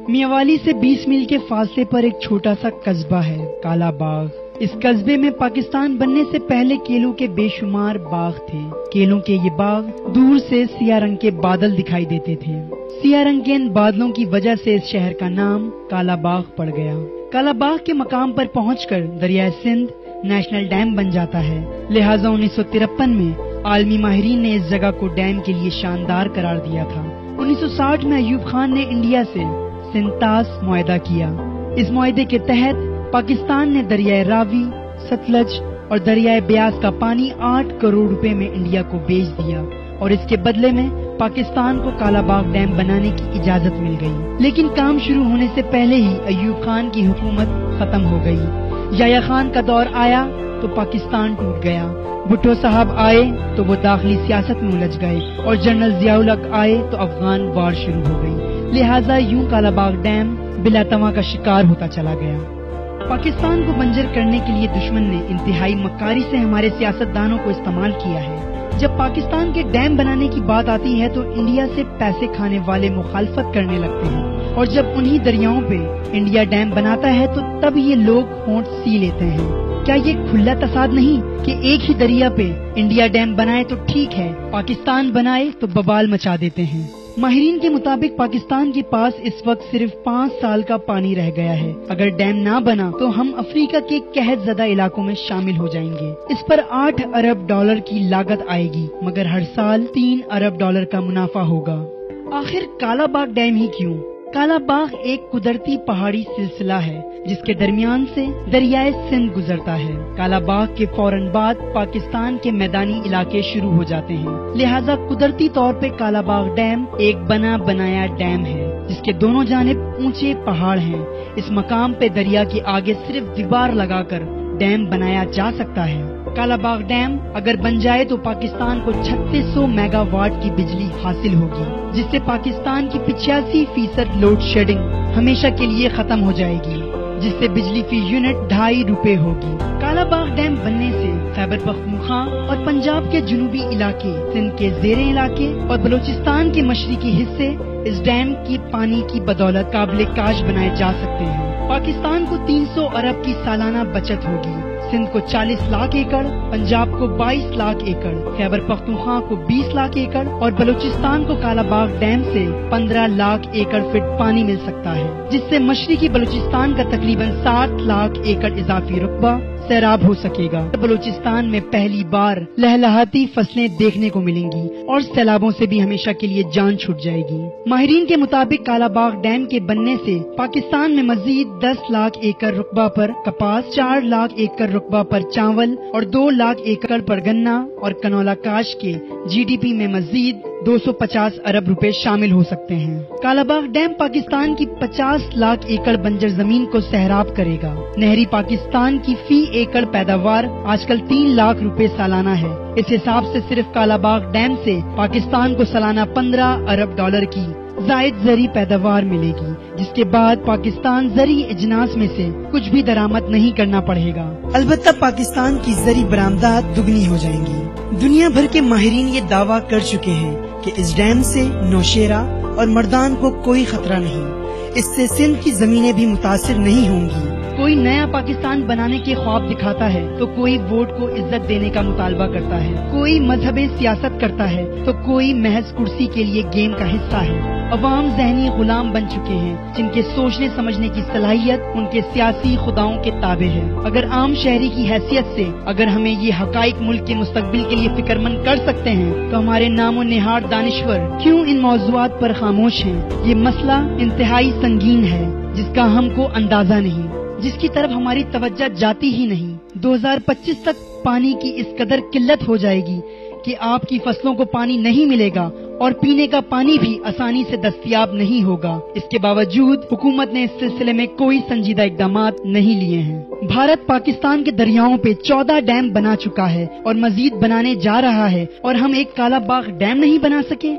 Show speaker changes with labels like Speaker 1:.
Speaker 1: میاوالی سے 20 میل کے فاصلے پر ایک چھوٹا سا قصبہ ہے کالا باغ۔ اس قصبے میں پاکستان بننے سے پہلے کیلوں کے بے شمار باغ تھے۔ کیلوں کے یہ باغ دور سے سیاہ رنگ کے بادل دکھائی دیتے تھے۔ سیاہ رنگ کے ان بادلوں کی وجہ سے اس شہر کا نام کالا باغ پڑ گیا۔ کالا باغ کے مقام پر پہنچ کر دریائے سندھ نیشنل ڈیم بن جاتا ہے، لہٰذا 1953 میں عالمی ماہرین نے اس جگہ کو ڈیم کے لیے شاندار قرار دیا تھا۔ 1960 میں ایوب خان نے انڈیا سے سنتاس معاہدہ کیا۔ اس معاہدے کے تحت پاکستان نے دریائے راوی، ستلج اور دریائے بیاس کا پانی 8 کروڑ روپے میں انڈیا کو بیچ دیا اور اس کے بدلے میں پاکستان کو کالا باغ ڈیم بنانے کی اجازت مل گئی۔ لیکن کام شروع ہونے سے پہلے ہی ایوب خان کی حکومت ختم ہو گئی۔ یحییٰ خان کا دور آیا تو پاکستان ٹوٹ گیا۔ بھٹو صاحب آئے تو وہ داخلی سیاست میں الجھ گئے اور جنرل ضیاء الحق آئے تو افغان وار شروع ہو گئی، لہٰذا یوں کالا باغ ڈیم بلا تواں کا شکار ہوتا چلا گیا۔ پاکستان کو بنجر کرنے کے لیے دشمن نے انتہائی مکاری سے ہمارے سیاستدانوں کو استعمال کیا ہے۔ جب پاکستان کے ڈیم بنانے کی بات آتی ہے تو انڈیا سے پیسے کھانے والے مخالفت کرنے لگتے ہیں، اور جب انہی دریاؤں پہ انڈیا ڈیم بناتا ہے تو تب یہ لوگ ہونٹ سی لیتے ہیں۔ کیا یہ کھلا تصاد نہیں کہ ایک ہی دریا پہ انڈیا ڈیم بنائے تو ٹھیک ہے، پاکستان بنائے تو ببال مچا دیتے ہیں۔ ماہرین کے مطابق پاکستان کے پاس اس وقت صرف 5 سال کا پانی رہ گیا ہے۔ اگر ڈیم نہ بنا تو ہم افریقہ کے قحط زدہ علاقوں میں شامل ہو جائیں گے۔ اس پر 8 ارب ڈالر کی لاگت آئے گی، مگر ہر سال 3 ارب ڈالر کا منافع ہوگا۔ آخر کالا باغ ڈیم ہی کیوں؟ کالا باغ ایک قدرتی پہاڑی سلسلہ ہے جس کے درمیان سے دریائے سندھ گزرتا ہے۔ کالا باغ کے فوراً بعد پاکستان کے میدانی علاقے شروع ہو جاتے ہیں، لہٰذا قدرتی طور پہ کالا باغ ڈیم ایک بنا بنایا ڈیم ہے جس کے دونوں جانب اونچے پہاڑ ہیں۔ اس مقام پہ دریا کے آگے صرف دیوار لگا کر ڈیم بنایا جا سکتا ہے۔ کالا باغ ڈیم اگر بن جائے تو پاکستان کو 3600 میگا واٹ کی بجلی حاصل ہوگی، جس سے پاکستان کی 85% لوڈ شیڈنگ ہمیشہ کے لیے ختم ہو جائے گی، جس سے بجلی فی یونٹ 2.5 روپے ہوگی۔ کالا باغ ڈیم بننے سے خیبر پختونخوا اور پنجاب کے جنوبی علاقے، سندھ کے زیریں علاقے اور بلوچستان کے مشرقی حصے اس ڈیم کی پانی کی بدولت قابل کاشت بنائے جا سکتے ہیں۔ پاکستان کو 300 ارب کی سالانہ بچت ہوگی، سندھ کو 40 لاکھ ایکڑ، پنجاب کو 22 لاکھ ایکڑ، خیبر پختونخوا کو 20 لاکھ ایکڑ اور بلوچستان کو کالا باغ ڈیم سے 15 لاکھ ایکڑ فٹ پانی مل سکتا ہے، جس سے مشرقی بلوچستان کا تقریباً 7 لاکھ ایکڑ اضافی رقبہ سیراب ہو سکے گا۔ بلوچستان میں پہلی بار لہلہاتی فصلیں دیکھنے کو ملیں گی اور سیلابوں سے بھی ہمیشہ کے لیے جان چھوٹ جائے گی۔ ماہرین کے مطابق کالا باغ ڈیم کے بننے سے پاکستان میں مزید 10 لاکھ ایکڑ رقبہ پر کپاس، 4 لاکھ ایکڑ رقبہ پر چاول اور 2 لاکھ ایکڑ پر گنا اور کنولا کاشت کے GDP میں مزید 250 ارب روپے شامل ہو سکتے ہیں۔ کالا باغ ڈیم پاکستان کی 50 لاکھ ایکڑ بنجر زمین کو سیراب کرے گا۔ نہری پاکستان کی فی ایکڑ پیداوار آج کل 3 لاکھ روپے سالانہ ہے۔ اس حساب سے صرف کالا باغ ڈیم سے پاکستان کو سالانہ 15 ارب ڈالر کی زائد زرعی پیداوار ملے گی، جس کے بعد پاکستان زرعی اجناس میں سے کچھ بھی درآمد نہیں کرنا پڑے گا۔ البتہ پاکستان کی زرعی برآمدات دگنی ہو جائیں گی۔ دنیا بھر کے ماہرین یہ دعویٰ کر چکے ہیں کہ اس ڈیم سے نوشیرہ اور مردان کو کوئی خطرہ نہیں، اس سے سندھ کی زمینیں بھی متاثر نہیں ہوں گی۔ کوئی نیا پاکستان بنانے کے خواب دکھاتا ہے تو کوئی ووٹ کو عزت دینے کا مطالبہ کرتا ہے، کوئی مذہبی سیاست کرتا ہے تو کوئی محض کرسی کے لیے گیم کا حصہ ہے۔ عوام ذہنی غلام بن چکے ہیں جن کے سوچنے سمجھنے کی صلاحیت ان کے سیاسی خداؤں کے تابع ہے۔ اگر عام شہری کی حیثیت سے اگر ہمیں یہ حقائق ملک کے مستقبل کے لیے فکر مند کر سکتے ہیں تو ہمارے نام و نہاد دانشور کیوں ان موضوعات پر خاموش ہیں؟ یہ مسئلہ انتہائی سنگین ہے جس کا ہم کو اندازہ نہیں، جس کی طرف ہماری توجہ جاتی ہی نہیں۔ 2025 تک پانی کی اس قدر قلت ہو جائے گی کہ آپ کی فصلوں کو پانی نہیں ملے گا اور پینے کا پانی بھی آسانی سے دستیاب نہیں ہوگا۔ اس کے باوجود حکومت نے اس سلسلے میں کوئی سنجیدہ اقدامات نہیں لیے ہیں۔ بھارت پاکستان کے دریاؤں پہ 14 ڈیم بنا چکا ہے اور مزید بنانے جا رہا ہے، اور ہم ایک کالا باغ ڈیم نہیں بنا سکے۔